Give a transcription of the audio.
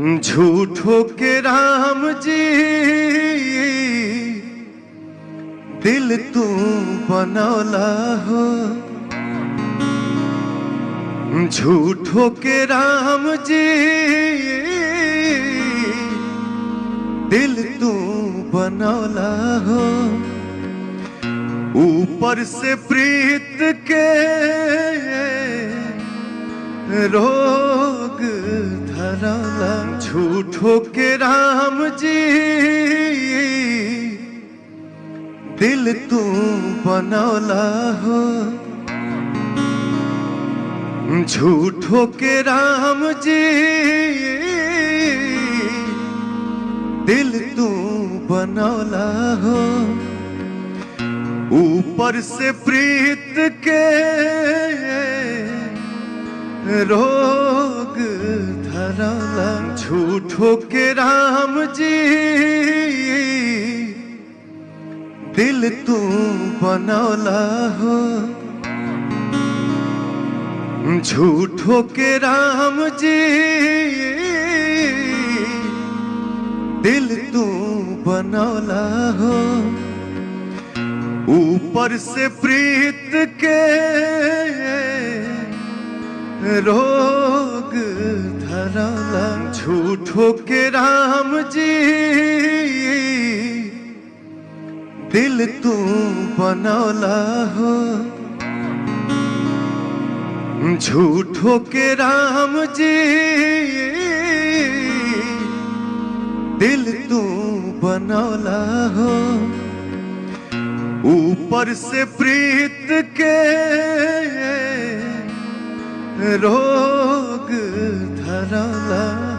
झूठो के राम जी दिल तू बनौला हो। झूठो के राम जी दिल तू बनौला हो। ऊपर से प्रीत के रोग धराला। झूठो के राम जी दिल तू बनौला हो। झूठो के राम जी दिल तू बनौला हो। ऊपर से प्रीत के रोग धराला। झूठो के राम जी दिल तू बनौला हो। झूठो के राम जी दिल तू बनौला हो। ऊपर से प्रीत के रोग धराला। झूठो के राम जी दिल तू बनौला हो। झूठो के राम जी दिल तू बनौला हो। ऊपर से प्रीत के रोग धराला।